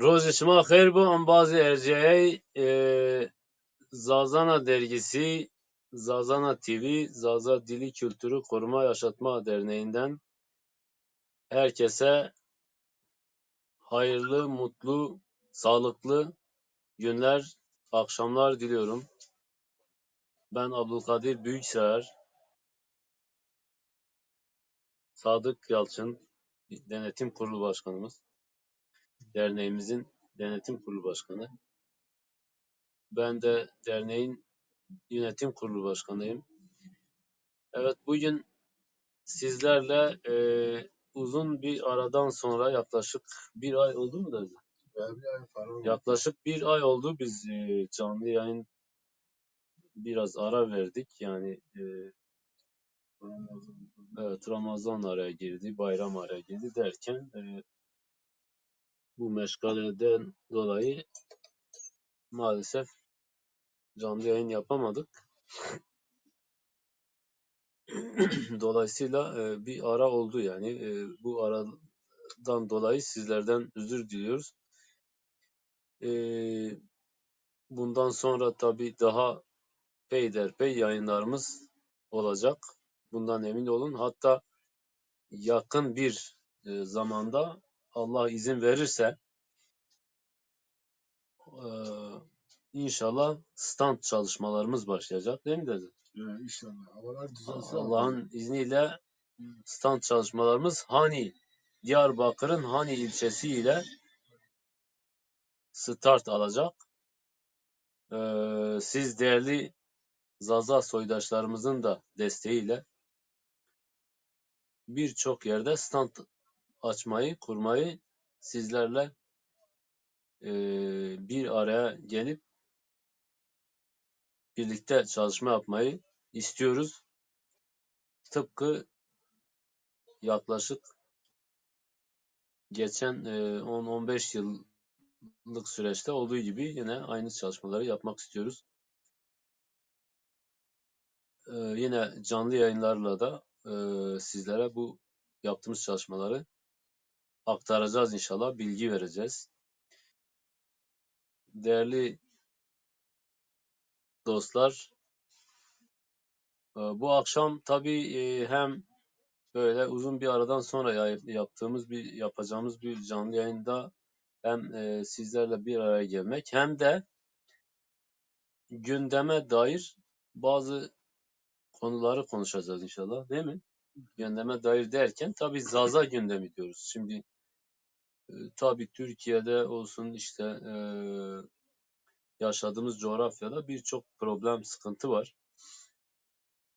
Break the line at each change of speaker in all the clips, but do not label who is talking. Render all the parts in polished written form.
Roz şma xeyr bu an bazı erceğe Zazana dergisi, Zazana TV, Zaza Dili Kültürü Koruma Yaşatma Derneği'nden herkese hayırlı, mutlu, sağlıklı günler, akşamlar diliyorum. Ben Abdülkadir Büyüksever, Sadık Yalçın, Denetim Kurulu Başkanımız, derneğimizin Denetim Kurulu Başkanı. Ben de derneğin Yönetim Kurulu Başkanıyım. Evet, bugün sizlerle uzun bir aradan sonra yaklaşık bir ay oldu mu dedi? Yaklaşık bir ay oldu biz canlı yayın biraz ara verdik. Yani evet, Ramazan araya girdi, bayram araya girdi derken bu meşgaleden dolayı maalesef canlı yayın yapamadık. Dolayısıyla bir ara oldu yani. Bu aradan dolayı sizlerden özür diliyoruz. Bundan sonra tabii daha peyderpey yayınlarımız olacak. Bundan emin olun. Hatta yakın bir zamanda Allah izin verirse e, inşallah stand çalışmalarımız başlayacak. Değil mi dedi?
Evet, inşallah. Havalar düzelse
Allah'ın izniyle stand çalışmalarımız Diyarbakır'ın Hani ilçesi ile start alacak. Siz değerli Zaza soydaşlarımızın da desteğiyle birçok yerde stand açmayı, kurmayı sizlerle bir araya gelip birlikte çalışma yapmayı istiyoruz. Tıpkı yaklaşık geçen 10-15 yıllık süreçte olduğu gibi yine aynı çalışmaları yapmak istiyoruz. Yine canlı yayınlarla da sizlere bu yaptığımız çalışmaları aktaracağız inşallah, bilgi vereceğiz. Değerli dostlar, bu akşam tabii hem böyle uzun bir aradan sonra yapacağımız bir canlı yayında hem sizlerle bir araya gelmek hem de gündeme dair bazı konuları konuşacağız inşallah, değil mi? Gündeme dair derken tabii Zaza gündemi diyoruz. Şimdi tabii Türkiye'de olsun işte yaşadığımız coğrafyada birçok problem, sıkıntı var.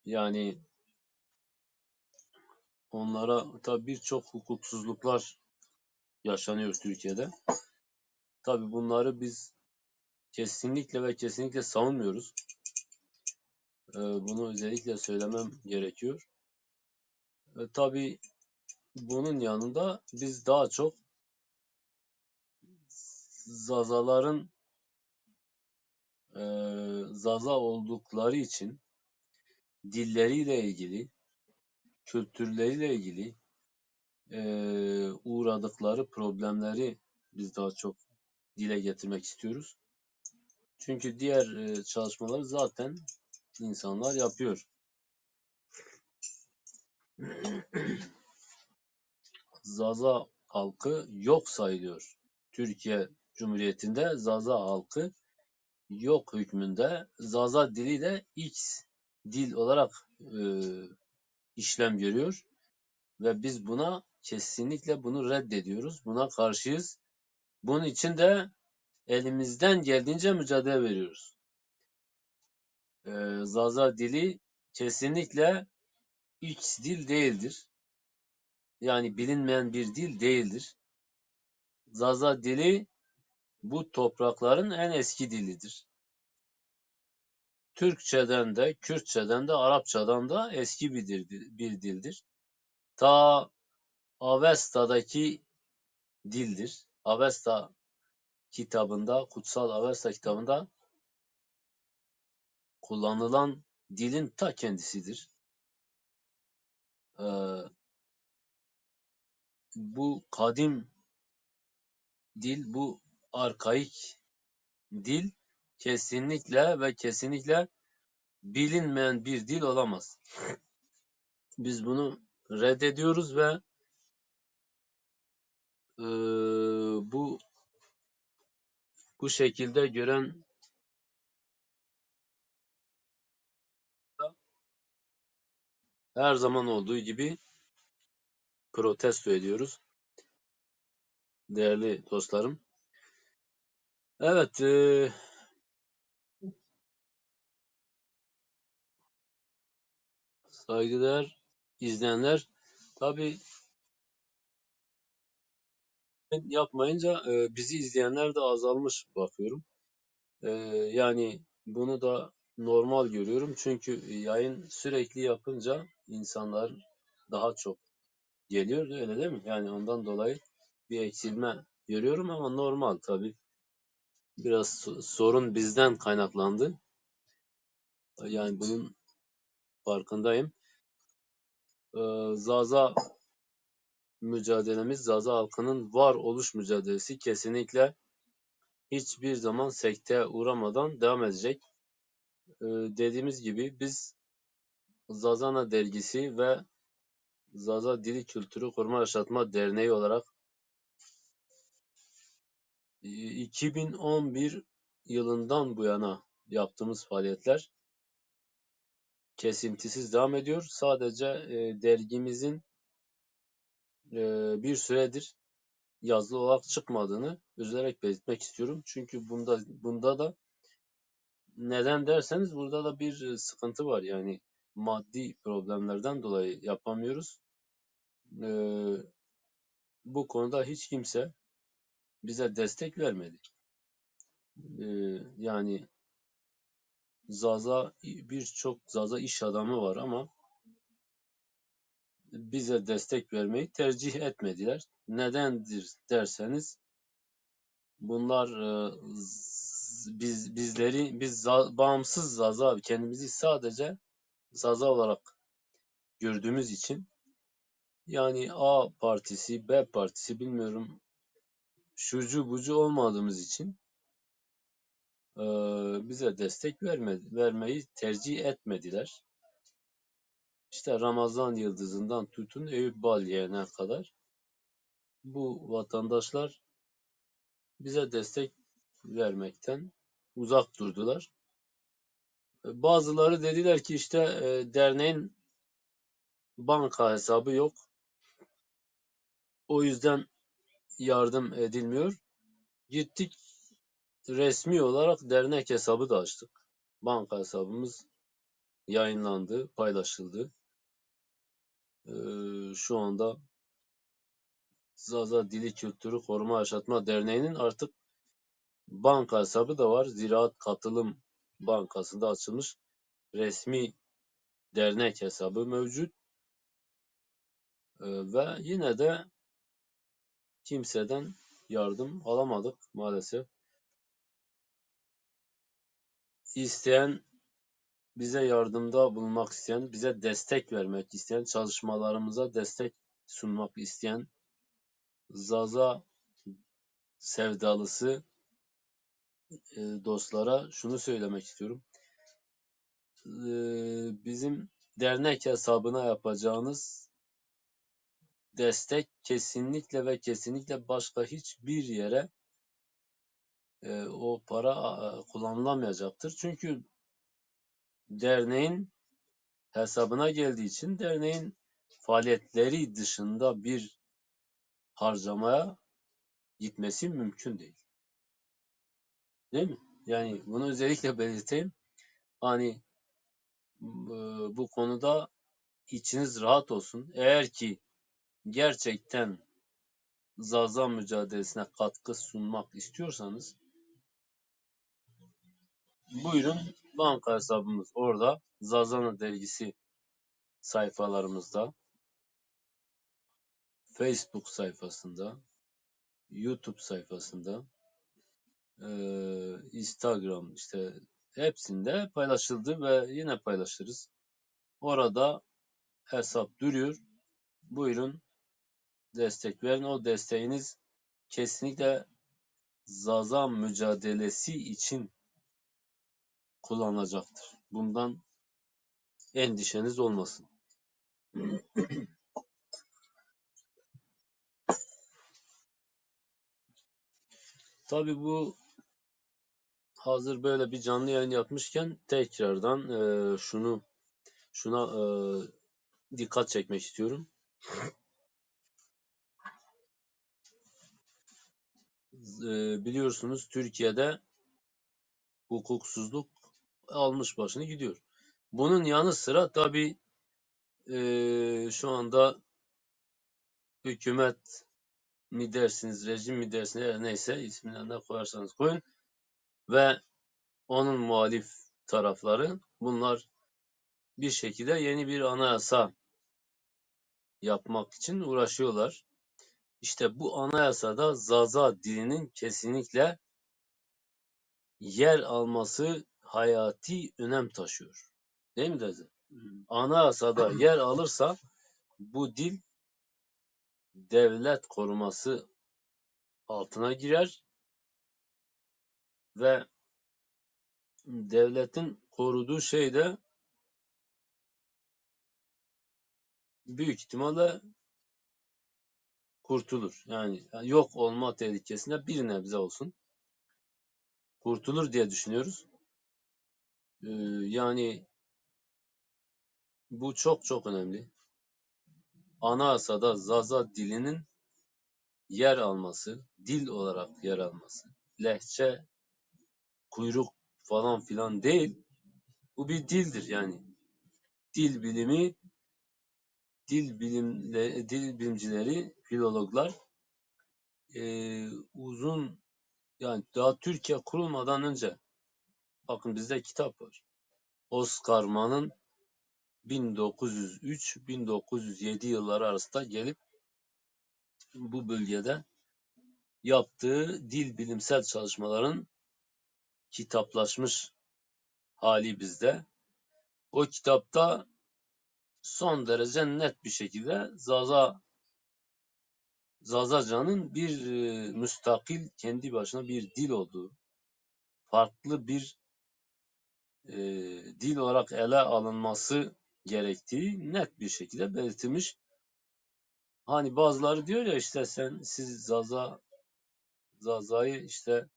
Yani onlara tabii birçok hukuksuzluklar yaşanıyor Türkiye'de. Tabii bunları biz kesinlikle ve kesinlikle savunmuyoruz. Bunu özellikle söylemem gerekiyor. Tabii bunun yanında biz daha çok Zazaların Zaza oldukları için dilleriyle ilgili, kültürleriyle ilgili uğradıkları problemleri biz daha çok dile getirmek istiyoruz. Çünkü diğer çalışmaları zaten insanlar yapıyor. Zaza halkı yok sayılıyor. Türkiye Cumhuriyeti'nde Zaza halkı yok hükmünde. Zaza dili de X dil olarak işlem görüyor ve biz buna kesinlikle bunu reddediyoruz. Buna karşıyız. Bunun için de elimizden geldiğince mücadele veriyoruz. Zaza dili kesinlikle X dil değildir. Yani bilinmeyen bir dil değildir. Zaza dili bu toprakların en eski dilidir. Türkçeden de, Kürtçeden de, Arapçadan da eski bir dildir. Ta Avesta'daki dildir. Avesta kitabında, Kutsal Avesta kitabında kullanılan dilin ta kendisidir. Bu kadim dil, bu arkaik dil kesinlikle ve kesinlikle bilinmeyen bir dil olamaz. Biz bunu reddediyoruz ve bu şekilde gören her zaman olduğu gibi protesto ediyoruz değerli dostlarım. Evet, saygıdeğer izleyenler, tabii yapmayınca bizi izleyenler de azalmış bakıyorum. Yani bunu da normal görüyorum çünkü yayın sürekli yapınca insanlar daha çok geliyor, öyle değil mi? Yani ondan dolayı bir eksilme görüyorum ama normal tabii. Biraz sorun bizden kaynaklandı. Yani bunun farkındayım. Zaza mücadelemiz, Zaza halkının varoluş mücadelesi kesinlikle hiçbir zaman sekteye uğramadan devam edecek. Dediğimiz gibi biz Zazana Dergisi ve Zaza Dili Kültürü Koruma Yaşatma Derneği olarak 2011 yılından bu yana yaptığımız faaliyetler kesintisiz devam ediyor. Sadece dergimizin bir süredir yazılı olarak çıkmadığını üzülerek belirtmek istiyorum. Çünkü bunda da neden derseniz burada da bir sıkıntı var. Yani maddi problemlerden dolayı yapamıyoruz. Bu konuda hiç kimse bize destek vermedi. Yani birçok Zaza iş adamı var ama bize destek vermeyi tercih etmediler. Nedendir derseniz bunlar bağımsız Zaza, kendimizi sadece Zaza olarak gördüğümüz için, yani A partisi, B partisi bilmiyorum şucu bucu olmadığımız için bize destek vermeyi tercih etmediler. İşte Ramazan Yıldızı'ndan tutun Eyüp Balye'ne kadar bu vatandaşlar bize destek vermekten uzak durdular. Bazıları dediler ki işte derneğin banka hesabı yok. O yüzden yardım edilmiyor. Gittik, resmi olarak dernek hesabı da açtık. Banka hesabımız yayınlandı, paylaşıldı. Şu anda Zaza Dili Kültürü Koruma Yaşatma Derneği'nin artık banka hesabı da var. Ziraat Katılım Bankası'nda açılmış resmi dernek hesabı mevcut. Ve yine de kimseden yardım alamadık maalesef. İsteyen, bize yardımda bulunmak isteyen, bize destek vermek isteyen, çalışmalarımıza destek sunmak isteyen Zaza sevdalısı dostlara şunu söylemek istiyorum. Bizim dernek hesabına yapacağınız destek kesinlikle ve kesinlikle başka hiçbir yere o para kullanılamayacaktır. Çünkü derneğin hesabına geldiği için derneğin faaliyetleri dışında bir harcamaya gitmesi mümkün değil. Değil mi? Yani bunu özellikle belirteyim. Hani bu konuda içiniz rahat olsun. Eğer ki gerçekten Zaza mücadelesine katkı sunmak istiyorsanız buyurun, banka hesabımız orada. Zazana dergisi sayfalarımızda, Facebook sayfasında, YouTube sayfasında, Instagram, işte hepsinde paylaşıldı ve yine paylaşırız. Orada hesap duruyor. Buyurun destek verin. O desteğiniz kesinlikle Zaza mücadelesi için kullanacaktır. Bundan endişeniz olmasın. Tabii bu hazır böyle bir canlı yayın yapmışken tekrardan şuna dikkat çekmek istiyorum. Biliyorsunuz Türkiye'de hukuksuzluk almış başını gidiyor. Bunun yanı sıra tabii şu anda hükümet mi dersiniz, rejim mi dersiniz, her neyse ismini ne koyarsanız koyun ve onun muhalif tarafları bunlar bir şekilde yeni bir anayasa yapmak için uğraşıyorlar. İşte bu anayasada Zaza dilinin kesinlikle yer alması hayati önem taşıyor. Değil mi Deze? Anayasada yer alırsa bu dil devlet koruması altına girer ve devletin koruduğu şey de büyük ihtimalle kurtulur. Yani yok olma tehlikesinde bir nebze olsun kurtulur diye düşünüyoruz. Yani bu çok çok önemli. Anayasada Zaza dilinin yer alması, dil olarak yer alması, lehçe, kuyruk falan filan değil. Bu bir dildir yani. Dil bilimi, dil bilimcileri, filologlar uzun yani daha Türkiye kurulmadan önce bakın bizde kitap var. Oscar Mann'ın 1903-1907 yılları arasında gelip bu bölgede yaptığı dil bilimsel çalışmaların kitaplaşmış hali bizde. O kitapta son derece net bir şekilde Zazaca'nın bir müstakil kendi başına bir dil olduğu, farklı bir dil olarak ele alınması gerektiği net bir şekilde belirtilmiş. Hani bazıları diyor ya işte siz Zaza'yı işte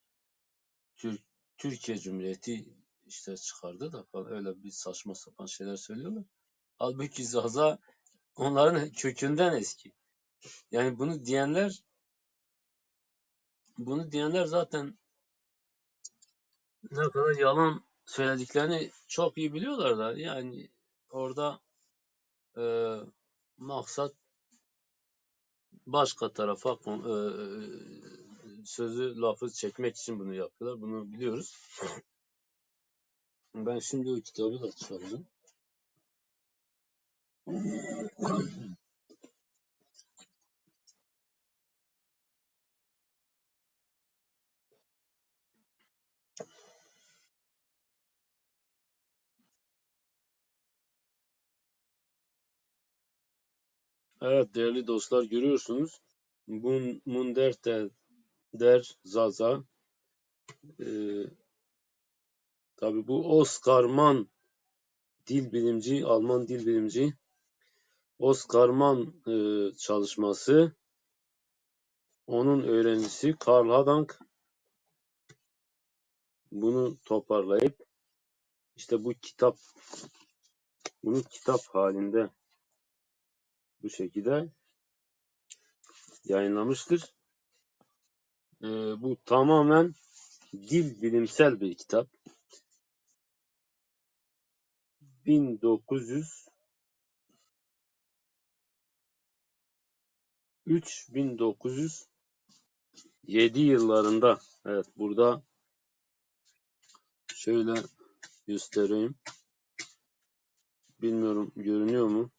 Türkiye Cumhuriyeti işte çıkardı da falan öyle bir saçma sapan şeyler söylüyorlar. Halbuki Zaza onların kökünden eski. Yani bunu diyenler zaten ne kadar yalan söylediklerini çok iyi biliyorlar da yani orada e, maksat başka tarafa sözü lafı çekmek için bunu yapıyorlar. Bunu biliyoruz. Ben şimdi o kitabı da çıkaracağım. Evet değerli dostlar görüyorsunuz. Der Zaza e, tabii bu Oscar Mann dil bilimci, Alman dil bilimci Oscar Mann çalışması onun öğrencisi Karl Hadank bunu toparlayıp işte bunu kitap halinde bu şekilde yayınlamıştır. Bu tamamen dil bilimsel bir kitap. 1903-1907 yıllarında evet burada şöyle göstereyim. Bilmiyorum görünüyor mu?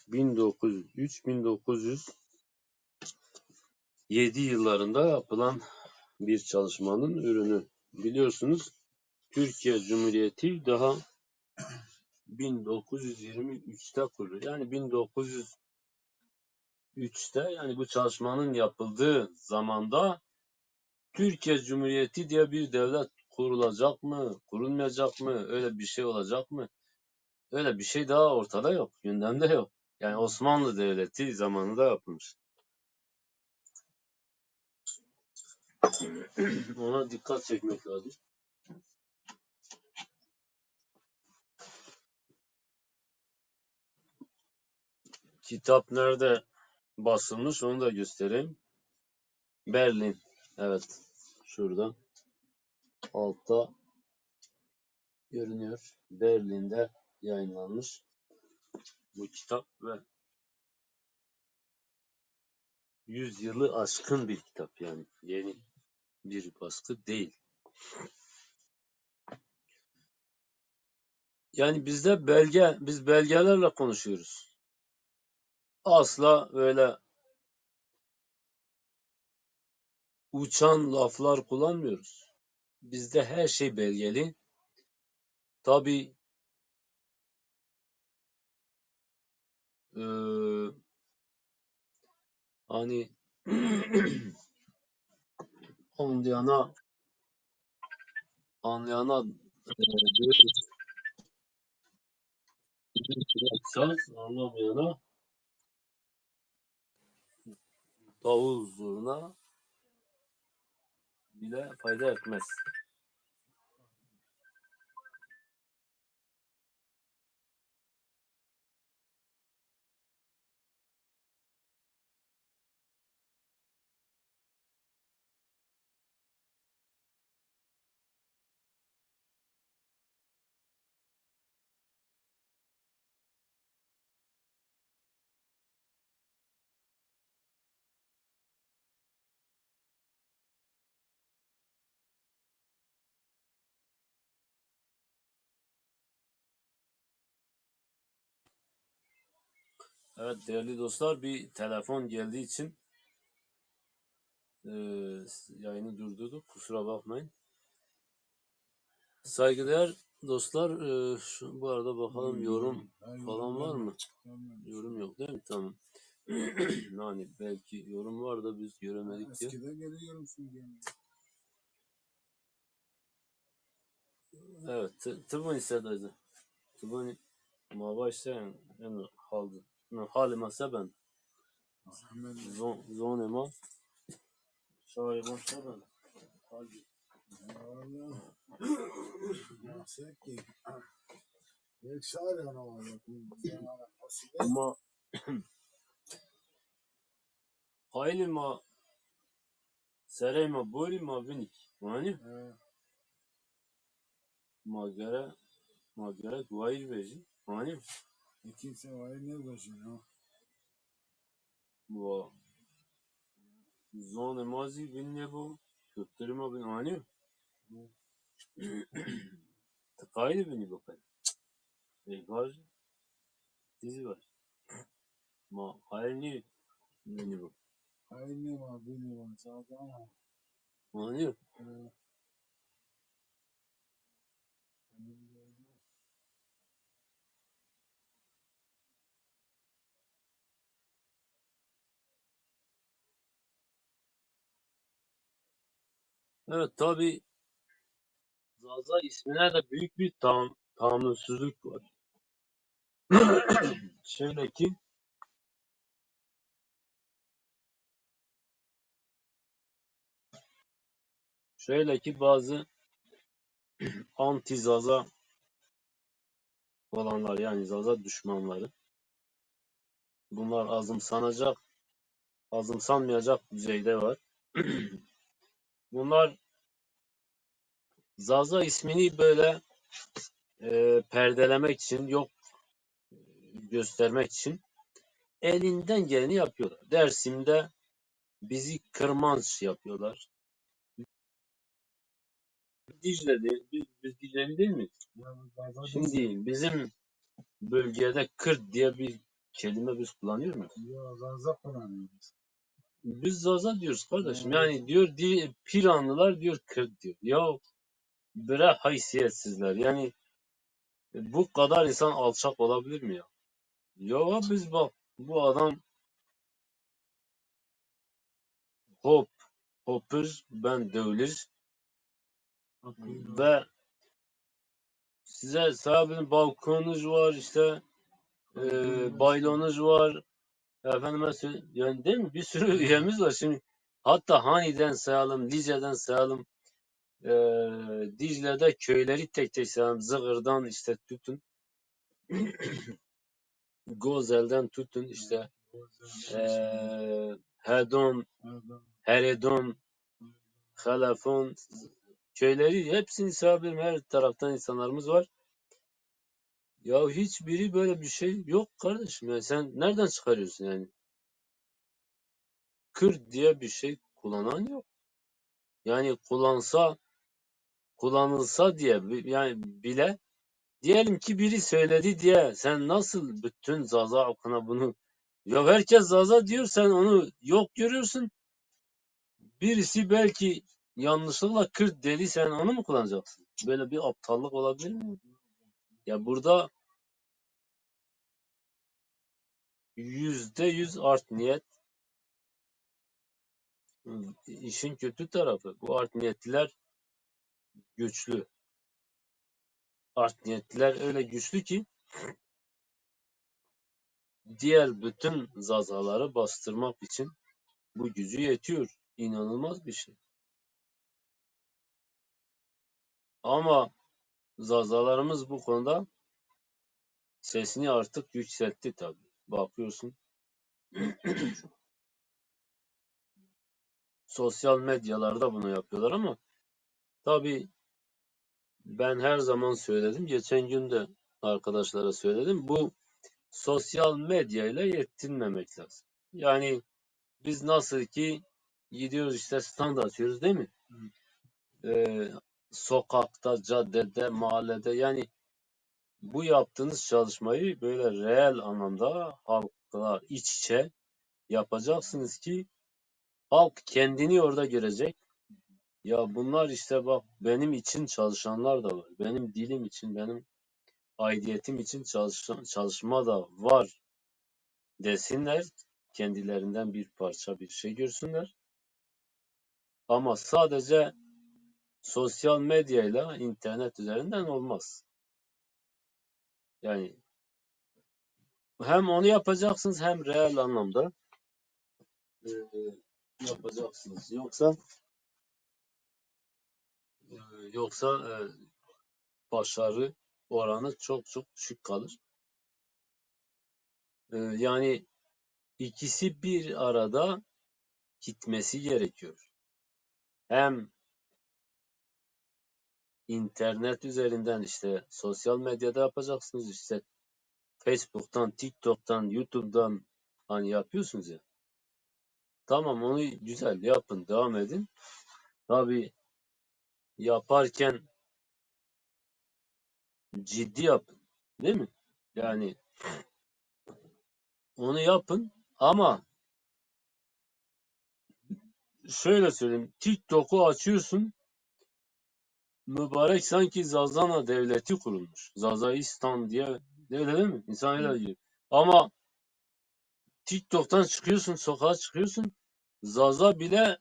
1903-1907 yıllarında yapılan bir çalışmanın ürünü. Biliyorsunuz Türkiye Cumhuriyeti daha 1923'te kuruldu. Yani 2003'te yani bu çalışmanın yapıldığı zamanda Türkiye Cumhuriyeti diye bir devlet kurulacak mı, kurulmayacak mı, öyle bir şey olacak mı? Öyle bir şey daha ortada yok, gündemde yok. Yani Osmanlı Devleti zamanında yapılmış. Ona dikkat çekmek lazım. Kitap nerede basılmış onu da göstereyim. Berlin. Evet. Şurada. Altta görünüyor. Berlin'de yayınlanmış bu kitap ve 100 yılı aşkın bir kitap yani. Yeni bir baskı değil. Yani biz belgelerle konuşuyoruz. Asla öyle uçan laflar kullanmıyoruz. Bizde her şey belgeli. Tabii hani anlayana diyoruz saz, anlamayana davul zurna bile fayda etmez. Evet değerli dostlar, bir telefon geldiği için yayını durdurduk. Kusura bakmayın. Saygıdeğer dostlar, bu arada bakalım yorum falan var mı? Yorum yok değil mi? Tamam. Yani belki yorum var da biz göremedik diye.
Eskiden geliyorum şimdi.
Evet, tıbın istediydi. Tıbın ma sen en halde. Halima seben. Zonema. Şahı seben. Halde. Ama Halima Sereyma Borima Vinik. Yani magara guayir beji. Yani
Kimse var ne başına?
bu zonemazi binne bu. Tutturma bin yani. Tıkaydı beni bakayım. Var. Dizi var. Ma hayni beni bu.
Aynı var, beni var. Zaten
Yani evet tabi Zaza ismine de büyük bir tahammülsüzlük var. Şöyle ki bazı anti Zaza olanlar yani Zaza düşmanları bunlar azımsanmayacak düzeyde var. Bunlar Zaza ismini böyle perdelemek için yok göstermek için elinden geleni yapıyorlar. Dersim'de bizi kırmanç yapıyorlar. Dicle'de biz Dicle'li değil miyiz? Şimdi bizim bölgede Kürt diye bir kelime biz kullanıyor muyuz?
ya Zaza kullanıyoruz.
Biz Zaza diyoruz kardeşim. Yani diyor Piranlılar diyor Kürt diyor. Ya bre haysiyetsizler. Yani bu kadar insan alçak olabilir mi ya? Ya biz bak bu adam hop, hopper, ben dövülür
Akıyor.
ve size sahibinin balkonunuz var, işte baylonunuz var, efendime yani değil mi? Bir sürü üyemiz var şimdi. Hatta Hani'den sayalım, Lice'den sayalım, Dicle'de köyleri tek tek sayalım. Zıgır'dan işte tutun, Gozel'den tutun işte Hedon, Heredon, Halafon köyleri hepsini sayabilirim. Her taraftan insanlarımız var. Ya hiçbiri böyle bir şey yok kardeşim. Yani sen nereden çıkarıyorsun yani? Kürt diye bir şey kullanan yok. Yani kullanılsa diye yani bile diyelim ki biri söyledi diye sen nasıl bütün Zaza halkına bunu ya herkes Zaza diyor sen onu yok görüyorsun. Birisi belki yanlışlıkla Kürt dedi sen onu mu kullanacaksın? Böyle bir aptallık olabilir mi? Ya burada %100 art niyet işin kötü tarafı. Bu art niyetliler güçlü. Art niyetliler öyle güçlü ki diğer bütün zazaları bastırmak için bu gücü yetiyor. İnanılmaz bir şey. Ama zazalarımız bu konuda sesini artık yükseltti tabii. Bakıyorsun sosyal medyalarda bunu yapıyorlar ama tabii ben her zaman söyledim. Geçen gün de arkadaşlara söyledim. Bu sosyal medyayla yetinmemek lazım. Yani biz nasıl ki gidiyoruz işte stand atıyoruz değil mi? Sokakta, caddede, mahallede yani bu yaptığınız çalışmayı böyle reel anlamda halkla iç içe yapacaksınız ki halk kendini orada görecek. Ya bunlar işte bak benim için çalışanlar da var. Benim dilim için, benim aidiyetim için çalışma da var desinler. Kendilerinden bir parça bir şey görsünler. Ama sadece sosyal medyayla internet üzerinden olmaz. Yani hem onu yapacaksınız hem reel anlamda e, yapacaksınız. E, yoksa başarı oranı çok çok düşük kalır. Yani ikisi bir arada gitmesi gerekiyor. Hem internet üzerinden işte sosyal medyada yapacaksınız işte Facebook'tan, TikTok'tan, YouTube'dan hani yapıyorsunuz ya. Tamam onu güzel yapın, devam edin. Tabii yaparken ciddi yapın. Değil mi? Yani onu yapın ama şöyle söyleyeyim. TikTok'u açıyorsun. Mübarek sanki Zazana devleti kurulmuş. Zazaistan diye öyle değil mi? İnsan öyle diyor. Ama TikTok'tan çıkıyorsun, sokağa çıkıyorsun. Zaza bile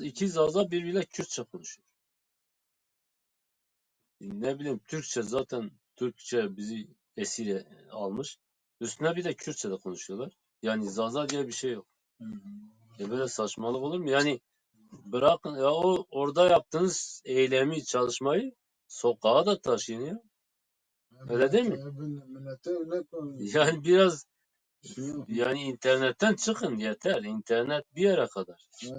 iki Zaza birbiriyle Kürtçe konuşuyor. Ne bileyim Türkçe zaten Türkçe bizi esir almış. Üstüne bir de Kürtçe de konuşuyorlar. Yani Zaza diye bir şey yok. Böyle saçmalık olur mu? Yani bırakın ya o orada yaptığınız eylemi, çalışmayı sokağa da taşıyın ya. Öyle değil mi?
Millete öyle koyuyor.
Yani biraz
Şey yok.
yani internetten çıkın yeter. İnternet bir yere kadar.
Ee,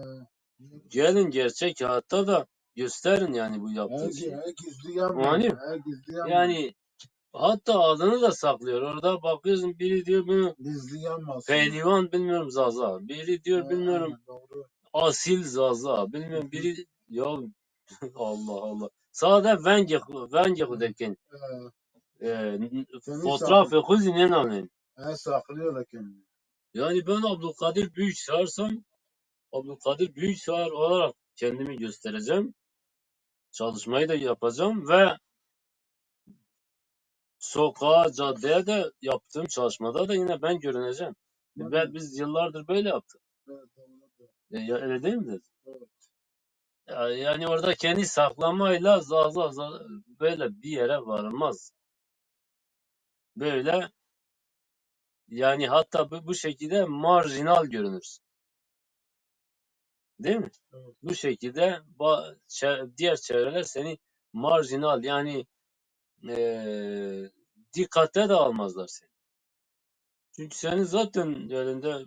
Gelin gerçek hayatta da gösterin yani bu yaptığınız şeyi.
gizli yapmayın.
Yani,
Gizli yapmayın.
yani hatta adını da saklıyor. Orada bakıyorsun biri diyor bunu
Gizli yapmasın.
pehlivan bilmiyorum Zaza. Biri diyor bilmiyorum
Doğru.
asil Zaza. Bilmiyorum biri ya Allah Allah. Sade venge derken
Seni
fotoğrafı kuzinin anlayın.
saklıyorlar kendini.
Yani ben Abdülkadir Büyüksağırsam Abdülkadir Büyüksağır olarak kendimi göstereceğim. Çalışmayı da yapacağım ve sokağa, caddeye de yaptığım çalışmada da yine ben görüneceğim. Biz yıllardır böyle yaptık.
Evet, doğru.
Öyle değil mi dedi?
Evet.
Yani orada kendi saklamayla böyle bir yere varılmaz. Böyle yani hatta bu şekilde marjinal görünürsün. Değil mi?
Evet.
Bu şekilde diğer çevreler seni marjinal yani dikkate de almazlar seni. Çünkü senin zaten elinde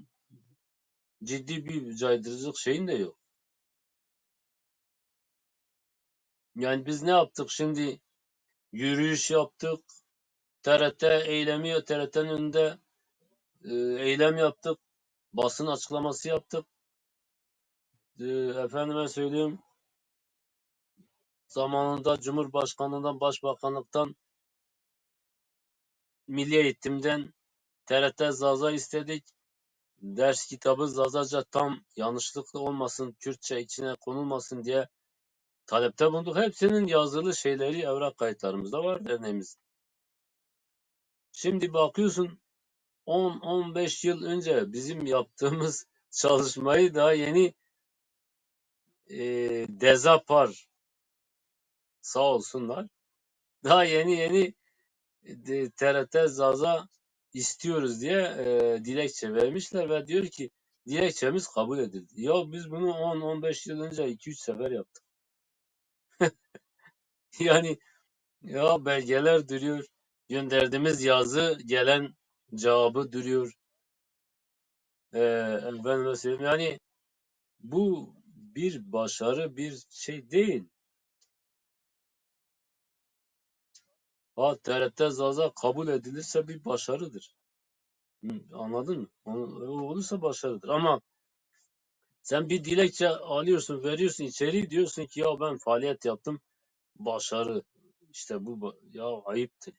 ciddi bir caydırıcılık şeyin de yok. Yani biz ne yaptık şimdi? Yürüyüş yaptık. TRT'nin önünde eylem yaptık. Basın açıklaması yaptık. Efendime söyleyeyim zamanında Cumhurbaşkanlığından, Başbakanlıktan, Milli Eğitim'den TRT Zaza istedik. Ders kitabı Zazaca tam yanlışlıkla olmasın, Kürtçe içine konulmasın diye talepte bulunduk. Hepsinin yazılı şeyleri evrak kayıtlarımızda var derneğimiz. Şimdi bakıyorsun 10-15 yıl önce bizim yaptığımız çalışmayı daha yeni Dezapar sağ olsunlar. Daha yeni TRT Zaza istiyoruz diye dilekçe vermişler ve diyor ki dilekçemiz kabul edildi. Ya biz bunu 10-15 yıl önce 2-3 sefer yaptık. Yani ya belgeler duruyor. Gönderdiğimiz yazı gelen cevabı duruyor. Efendime söyleyeyim. Yani bu bir başarı bir şey değil. Ha TRT Zaza kabul edilirse bir başarıdır. Anladın mı? O olursa başarıdır. Ama sen bir dilekçe alıyorsun, veriyorsun içeri diyorsun ki ya ben faaliyet yaptım, başarı. İşte ya ayıptır.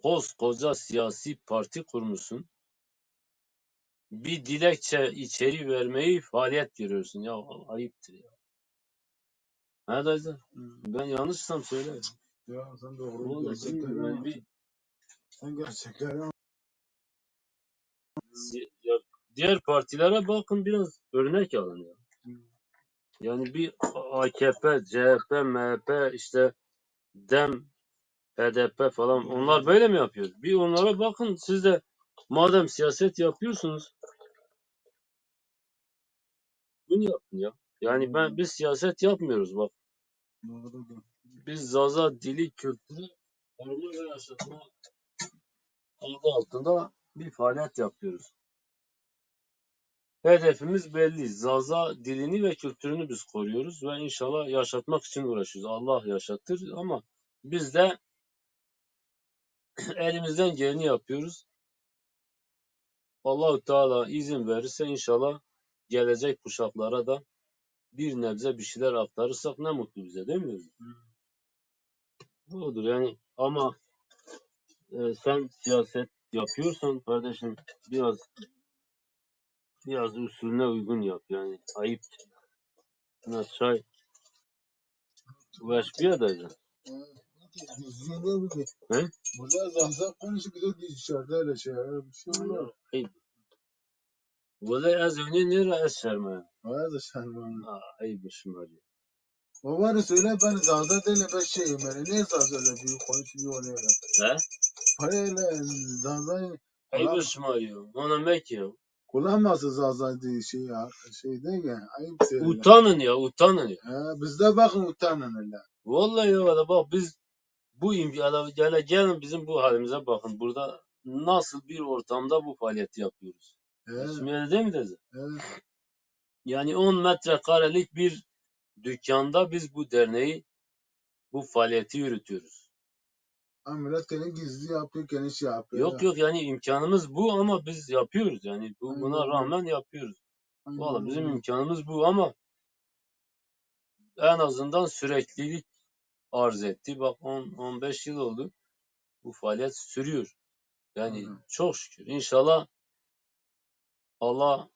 Koskoca siyasi parti kurmuşsun. Bir dilekçe içeri vermeyi faaliyet görüyorsun. Ya ayıptır ya. Ha dayı, ben yanlışsam söyle.
Ya sen doğru
Vallahi
gerçekleri
bilmiyorum yani
ama sen gerçekleri ama
ya diğer partilere bakın biraz örnek alın ya. Yani bir AKP, CHP, MHP, işte DEM, HDP falan onlar böyle mi yapıyor? Bir onlara bakın siz de madem siyaset yapıyorsunuz bunu yapın ya. Yani biz siyaset yapmıyoruz bak.
doğru da.
Biz Zaza dili kültürü koruma ve yaşatma adı altında bir faaliyet yapıyoruz. Hedefimiz belli. Zaza dilini ve kültürünü biz koruyoruz ve inşallah yaşatmak için uğraşıyoruz. Allah yaşatır ama biz de elimizden geleni yapıyoruz. Allahu Teala izin verirse inşallah gelecek kuşaklara da bir nebze bir şeyler aktarırsak ne mutlu bize değil mi? Bu odur yani ama sen siyaset yapıyorsan kardeşim biraz usulüne uygun yap yani ayıp. Ne çay veşbiye de.
Gizliyorlar bir de.
He?
Burada zahzak konuşup bir de dışarıda öyle şey. Öyle bir şey olur.
Ayıp. Valla az önce nere eserme?
Vay da sen bana.
Ayıp şımarı.
Babanı söyle ben zahzak değil ben şeyim yani. Ne zahzak öyle büyük konuşuyor öyle.
He?
Parayla zahzak
Ayıp şımarı. Ona mek ya.
kullanması zahzak değil şey ya. Şey değil ya. Ayıp şey.
Utanın ya utanın ya.
Bizde bakın utanın öyle.
Vallahi ya valla bak biz bu imkana gelin bizim bu halimize bakın. Burada nasıl bir ortamda bu faaliyeti yapıyoruz. Şimdi öyle değil mi dedi? Yani 10 metrekarelik bir dükkanda biz bu derneği, bu faaliyeti yürütüyoruz.
Millet kendi gizli yapıyor, kendi şey yapıyor.
Yok yok yani imkanımız bu ama biz yapıyoruz yani buna
Aynen.
rağmen yapıyoruz. Valla bizim
Aynen.
imkanımız bu ama en azından süreklilik arz etti. Bak 10-15 yıl oldu bu faaliyet sürüyor. Yani çok şükür. İnşallah Allah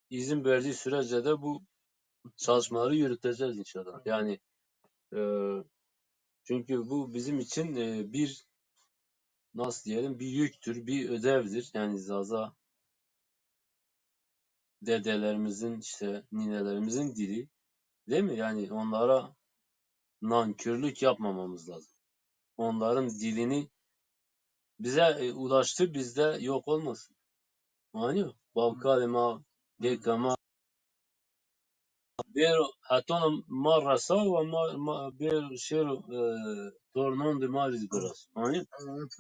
izin verdiği sürece de bu çalışmaları yürüteceğiz inşallah. Yani e, çünkü bu bizim için bir nasıl diyelim bir yüktür, bir ödevdir. Yani Zaza dedelerimizin, işte ninelerimizin dili, değil mi? Yani onlara nankörlük yapmamamız lazım. Onların dilini bize ulaştır, bizde yok olmasın. Anlıyor? Balkalima, dekama, bir hatta marrasa ve bir şey tornon de maris biraz. Anlıyor?
Evet.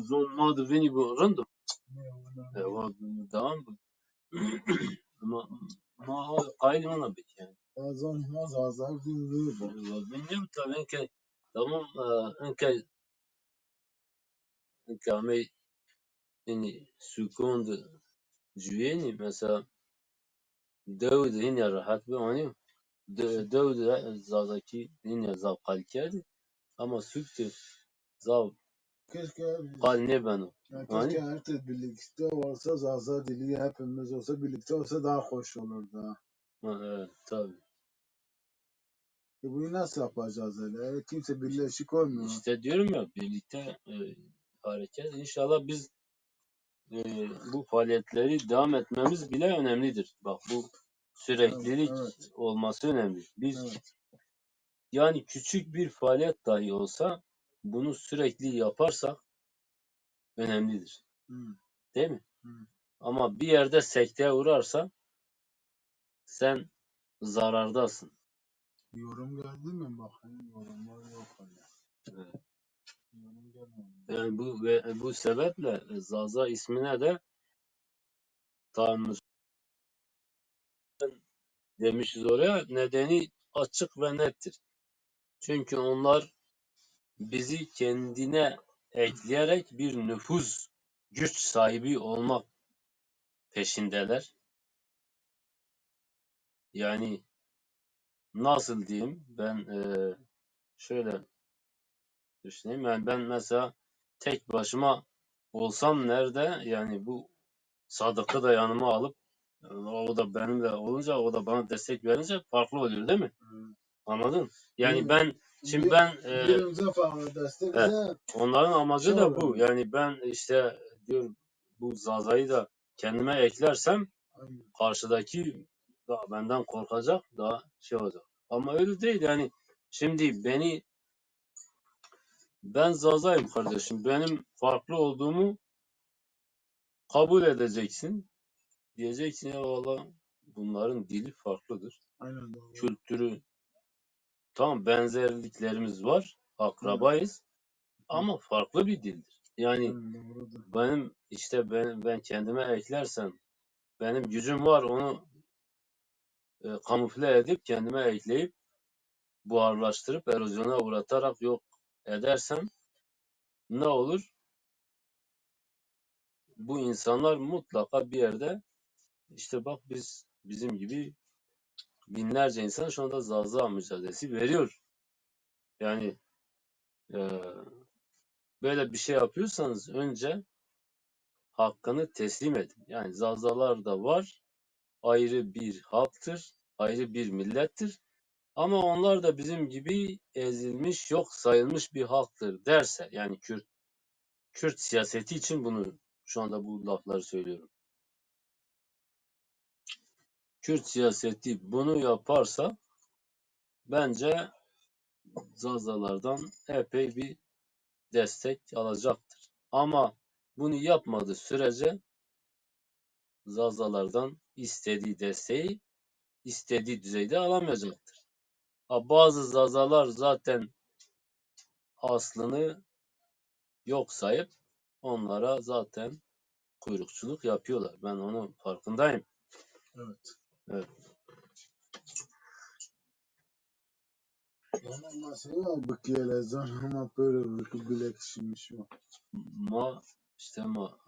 Zon madı veni bu random. Devam. ما قايل وانا بك يعني
Azan himaz azar dinliyor.
بالنسبة طبعا انك تمام انك عمي اني سكوند جويني مثلا داود هنا راحت بيعني داود زازaki هنا زاv kalkerdi ama süktü zav
Keşke
kal ne benu
yani keşke
yani
herkes birlikte olsa Zaza dili hepimiz olsa birlikte olsa daha hoş olurdu.
evet, tabii.
Bunu nasıl yapacağız öyle? Kimse birleşik olmuyor.
İşte diyorum ya birlikte hareket inşallah biz bu faaliyetleri devam etmemiz bile önemlidir. Bak bu süreklilik
Evet.
olması önemli. Biz
Evet.
yani küçük bir faaliyet dahi olsa bunu sürekli yaparsak önemlidir.
Hı.
Değil mi?
Hı.
Ama bir yerde sekteye uğrarsa sen zarardasın.
Yorum geldi mi? Bakayım yorumlar yok hala.
Evet.
Yorum gelmedi.
Yani bu sebeple Zaza ismine de Tanrı demişiz oraya. Nedeni açık ve nettir. Çünkü onlar bizi kendine ekleyerek bir nüfuz güç sahibi olmak peşindeler. Yani nasıl diyeyim ben şöyle düşüneyim yani ben mesela tek başıma olsam nerede yani bu Sadık'ı da yanıma alıp o da benimle olunca o da bana destek verince farklı oluyor değil mi?
Hı.
Anladın? Yani
Bir,
ben şimdi ben
birimize falan destek
evet,
bize
onların
şey
amacı da bu.
olur.
Yani ben işte diyorum bu Zaza'yı da kendime eklersem
Aynen.
karşıdaki da benden korkacak da şey olacak. Ama öyle değil yani. Şimdi ben Zaza'yım kardeşim. Benim farklı olduğumu kabul edeceksin. Diyeceksin ya valla bunların dili farklıdır.
Aynen doğru.
Kültürü tamam benzerliklerimiz var.
Aynen.
Akrabayız ama farklı bir dildir. Yani
Aynen doğrudur.
benim işte ben kendime eklersem benim gücüm var onu kamufle edip kendime ekleyip buharlaştırıp erozyona uğratarak yok edersem ne olur? Bu insanlar mutlaka bir yerde işte bak bizim gibi binlerce insan şu anda Zaza mücadelesi veriyor. Yani e, böyle bir şey yapıyorsanız önce hakkını teslim edin. Yani Zazalar da var, ayrı bir halktır, ayrı bir millettir. Ama onlar da bizim gibi ezilmiş, yok sayılmış bir halktır derse, yani Kürt siyaseti için bunu şu anda bu lafları söylüyorum. Kürt siyaseti bunu yaparsa bence Zazalardan epey bir destek alacaktır. Ama bunu yapmadığı sürece Zazalardan istediği desteği istediği düzeyde alamayacaktır. Bazı Zazalar zaten aslını yok sayıp onlara zaten kuyrukçuluk yapıyorlar. Ben onun farkındayım.
Evet.
Evet.
Yani mesela bakiyele ama böyle bir bilek işiymiş o.
İşte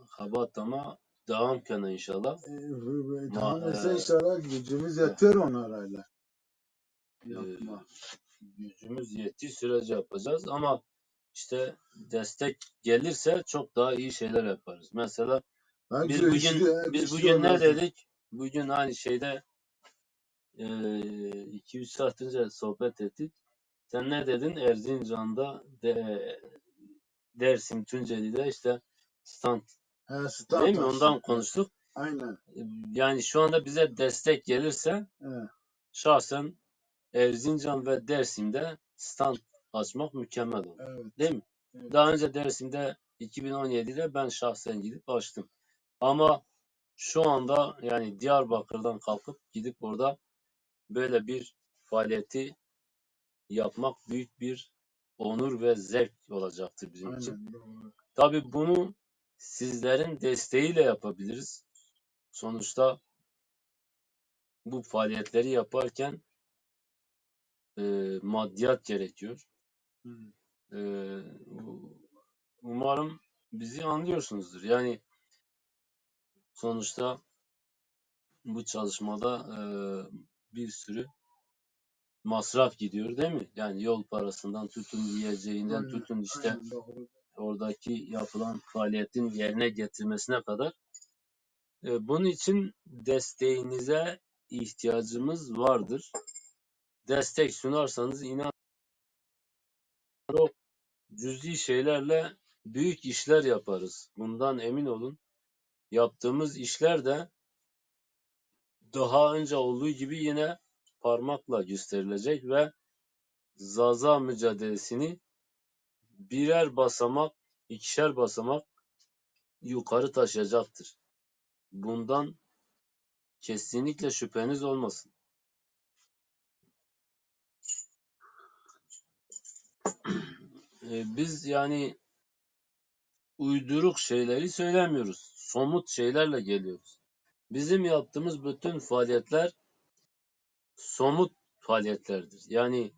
habatama devam kana inşallah.
Tamam
Ma
ise inşallah gücümüz yeter onlarla.
e,
Yapma.
gücümüz yettiği sürece yapacağız ama işte destek gelirse çok daha iyi şeyler yaparız. Mesela biz
Güçlü
bugün ne
olasın.
dedik? Bugün aynı şeyde 2-3 saat önce sohbet ettik. Sen ne dedin? Erzincan'da Dersim Tunceli'de işte stand
He
değil
stand
mi?
taşı.
Ondan konuştuk.
Aynen.
Yani şu anda bize destek gelirse
Evet.
şahsen Erzincan ve Dersim'de stand açmak mükemmel olur.
Evet.
Değil mi?
Evet.
Daha önce Dersim'de 2017'de ben şahsen gidip açtım. Ama şu anda yani Diyarbakır'dan kalkıp gidip orada böyle bir faaliyeti yapmak büyük bir onur ve zevk olacaktır bizim için.
Aynen. Doğru.
Tabii bunu sizlerin desteğiyle yapabiliriz. Sonuçta bu faaliyetleri yaparken maddiyat gerekiyor.
Hı.
E, Umarım bizi anlıyorsunuzdur. Yani sonuçta bu çalışmada bir sürü masraf gidiyor değil mi? Yani yol parasından tutun, yiyeceğinden
Aynen.
tutun, işte
Aynen. Doğru.
oradaki yapılan faaliyetin yerine getirmesine kadar. Bunun için desteğinize ihtiyacımız vardır. Destek sunarsanız inan o cüzi şeylerle büyük işler yaparız. Bundan emin olun. Yaptığımız işler de daha önce olduğu gibi yine parmakla gösterilecek ve Zaza mücadelesini birer basamak, ikişer basamak yukarı taşıyacaktır. Bundan kesinlikle şüpheniz olmasın. Biz yani uyduruk şeyleri söylemiyoruz. Somut şeylerle geliyoruz. Bizim yaptığımız bütün faaliyetler somut faaliyetlerdir. Yani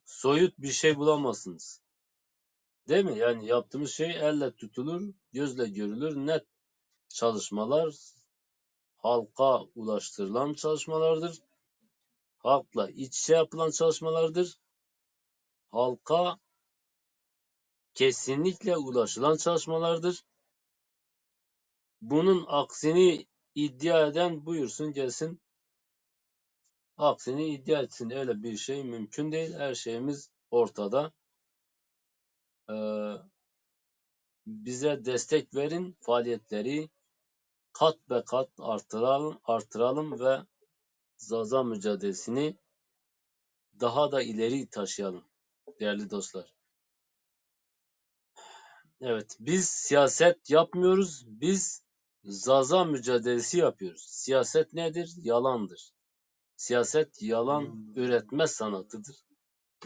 soyut bir şey bulamazsınız. Değil mi? Yani yaptığımız şey elle tutulur, gözle görülür, net çalışmalar, halka ulaştırılan çalışmalardır. Halkla iç içe yapılan çalışmalardır. Halka kesinlikle ulaşılan çalışmalardır. Bunun aksini iddia eden buyursun gelsin. Aksini iddia etsin. Öyle bir şey mümkün değil. Her şeyimiz ortada. Bize destek verin. Faaliyetleri kat be kat artıralım ve Zaza mücadelesini daha da ileri taşıyalım değerli dostlar. Evet, biz siyaset yapmıyoruz. Biz Zaza mücadelesi yapıyoruz. Siyaset nedir? Yalandır. Siyaset yalan üretme sanatıdır.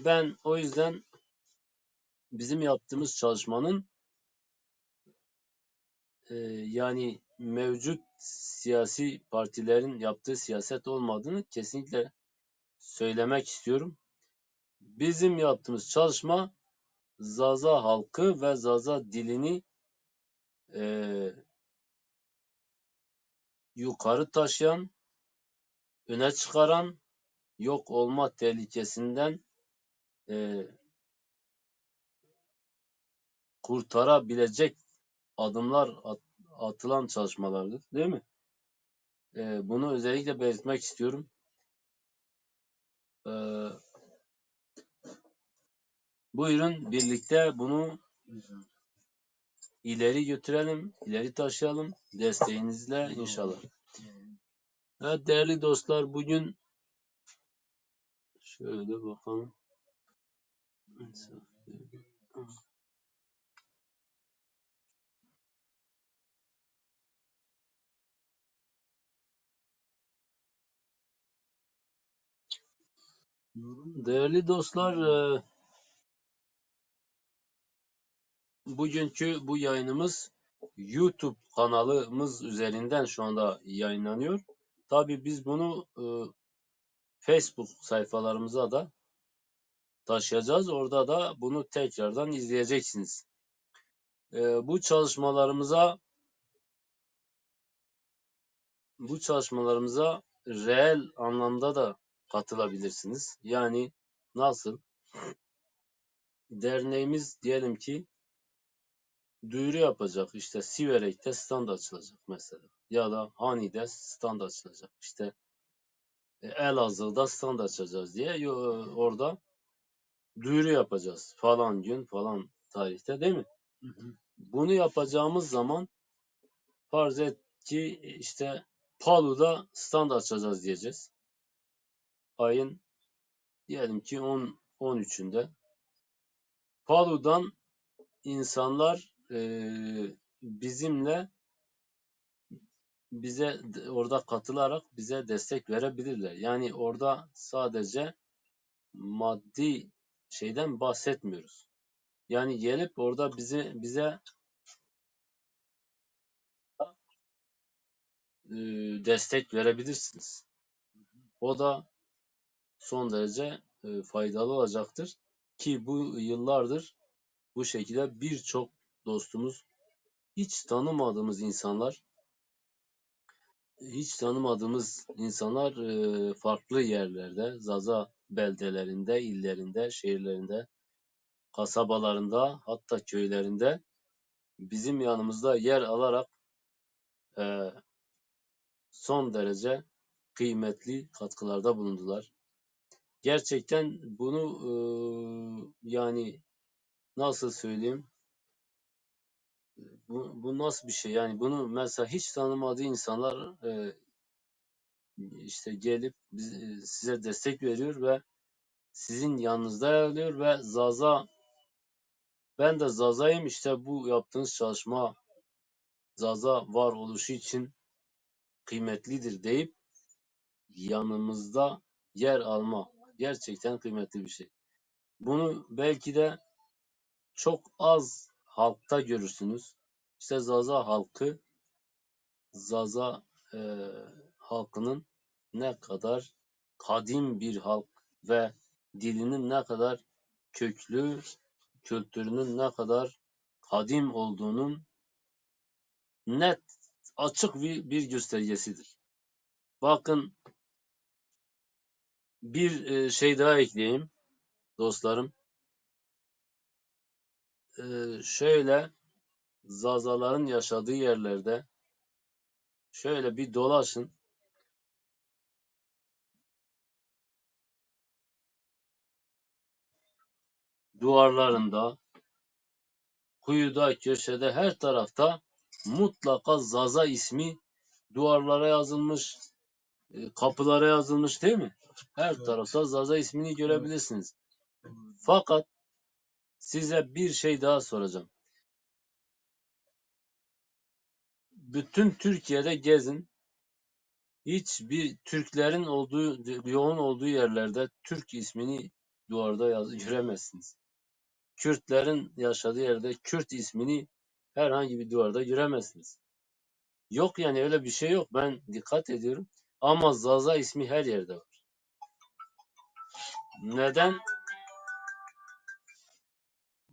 Ben o yüzden bizim yaptığımız çalışmanın yani mevcut siyasi partilerin yaptığı siyaset olmadığını kesinlikle söylemek istiyorum. Bizim yaptığımız çalışma Zaza halkı ve Zaza dilini yukarı taşıyan, öne çıkaran, yok olma tehlikesinden kurtarabilecek adımlar atılan çalışmalardır, değil mi? Bunu özellikle belirtmek istiyorum. Buyurun birlikte bunu ileri götürelim, ileri taşıyalım desteğinizle inşallah. Evet değerli dostlar bugün şöyle bakalım. Değerli dostlar, bugünkü bu yayınımız YouTube kanalımız üzerinden şu anda yayınlanıyor. Tabii biz bunu Facebook sayfalarımıza da taşıyacağız. Orada da bunu tekrardan izleyeceksiniz. Bu çalışmalarımıza reel anlamda da katılabilirsiniz. Yani nasıl? Derneğimiz diyelim ki duyuru yapacak. İşte Siverek'te stand açılacak mesela. Ya da Hani'de stand açılacak. İşte Elazığ'da stand açacağız diye orada duyuru yapacağız. Falan gün falan tarihte değil mi?
Hı hı.
Bunu yapacağımız zaman farz et ki işte Palu'da stand açacağız diyeceğiz. Ayın diyelim ki 13'ünde. Palu'dan insanlar bizimle bize orada katılarak bize destek verebilirler. Yani orada sadece maddi şeyden bahsetmiyoruz. Yani gelip orada bize destek verebilirsiniz. O da son derece faydalı olacaktır. Ki bu yıllardır bu şekilde birçok dostumuz, hiç tanımadığımız insanlar farklı yerlerde, Zaza beldelerinde, illerinde, şehirlerinde, kasabalarında, hatta köylerinde bizim yanımızda yer alarak e, son derece kıymetli katkılarda bulundular. Gerçekten bunu yani nasıl söyleyeyim? Bu nasıl bir şey? Yani bunu mesela hiç tanımadığı insanlar işte gelip size destek veriyor ve sizin yanınızda yer alıyor ve ben de Zaza'yım, işte bu yaptığınız çalışma Zaza varoluşu için kıymetlidir deyip yanımızda yer alma gerçekten kıymetli bir şey. Bunu belki de çok az halkta görürsünüz. İşte Zaza e, halkının ne kadar kadim bir halk ve dilinin ne kadar köklü, kültürünün ne kadar kadim olduğunun net, açık bir göstergesidir. Bakın, bir şey daha ekleyeyim dostlarım. Şöyle Zazaların yaşadığı yerlerde şöyle bir dolaşın. Duvarlarında, kuyuda, köşede, her tarafta mutlaka Zaza ismi duvarlara yazılmış, kapılara yazılmış, değil mi? Her
Evet.
tarafta Zaza ismini
Evet.
görebilirsiniz. Fakat size bir şey daha soracağım. Bütün Türkiye'de gezin. Hiçbir Türklerin yoğun olduğu yerlerde Türk ismini duvarda göremezsiniz. Kürtlerin yaşadığı yerde Kürt ismini herhangi bir duvarda göremezsiniz. Yok, yani öyle bir şey yok. Ben dikkat ediyorum. Ama Zaza ismi her yerde var. Neden?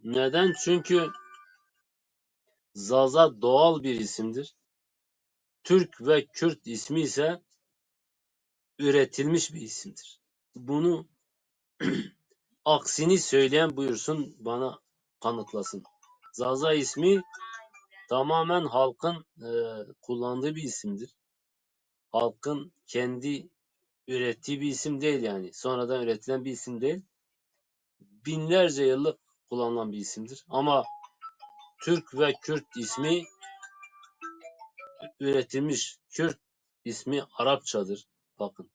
Neden? Çünkü Zaza doğal bir isimdir. Türk ve Kürt ismi ise üretilmiş bir isimdir. Bunu aksini söyleyen buyursun, bana kanıtlasın. Zaza ismi tamamen halkın kullandığı bir isimdir. Halkın kendi ürettiği bir isim değil yani. Sonradan üretilen bir isim değil. Binlerce yıllık kullanılan bir isimdir. Ama Türk ve Kürt ismi üretilmiş. Kürt ismi Arapçadır. Bakın.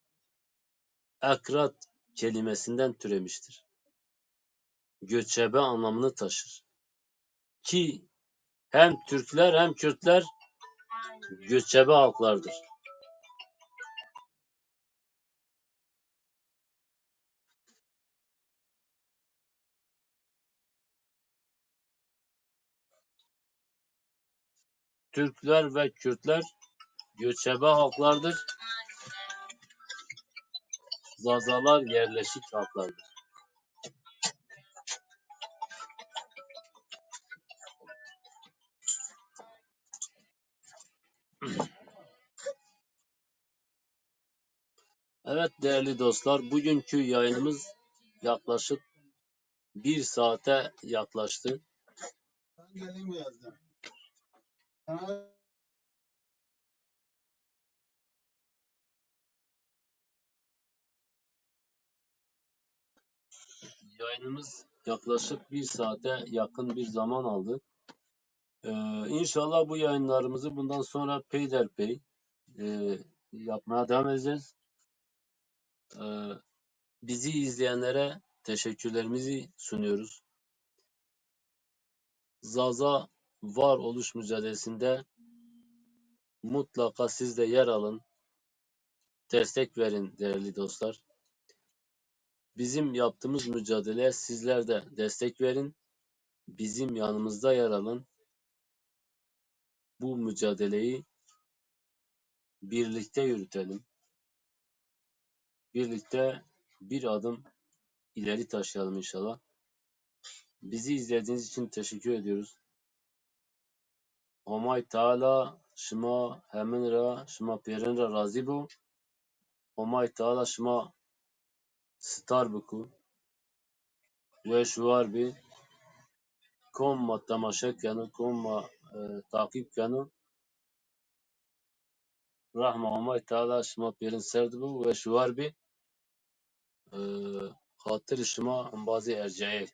Ekrat kelimesinden türemiştir. Göçebe anlamını taşır. Ki hem Türkler hem Kürtler göçebe halklardır. Türkler ve Kürtler göçebe halklardır. Zazalar yerleşik halklardır. Evet değerli dostlar, bugünkü yayınımız yaklaşık bir saate yaklaştı.
Ben geleyim birazdan. Sana
Yayınımız yaklaşık bir saate yakın bir zaman aldı. İnşallah bu yayınlarımızı bundan sonra peyderpey yapmaya devam edeceğiz. Bizi izleyenlere teşekkürlerimizi sunuyoruz. Zaza varoluş mücadelesinde mutlaka siz de yer alın, destek verin değerli dostlar. Bizim yaptığımız mücadeleye sizler de destek verin, bizim yanımızda yer alın. Bu mücadeleyi birlikte yürütelim. Birlikte bir adım ileri taşıyalım inşallah. Bizi izlediğiniz için teşekkür ediyoruz. Homay Teala şıma hemen ra şıma peren ra razı bu. Homay Teala şıma star buku ve şuar bi kom ma tamaşa kanu kom ma takip kanu rahma Homay Teala şıma peren serd bu ve şuar bi hatır şıma bazı erceğe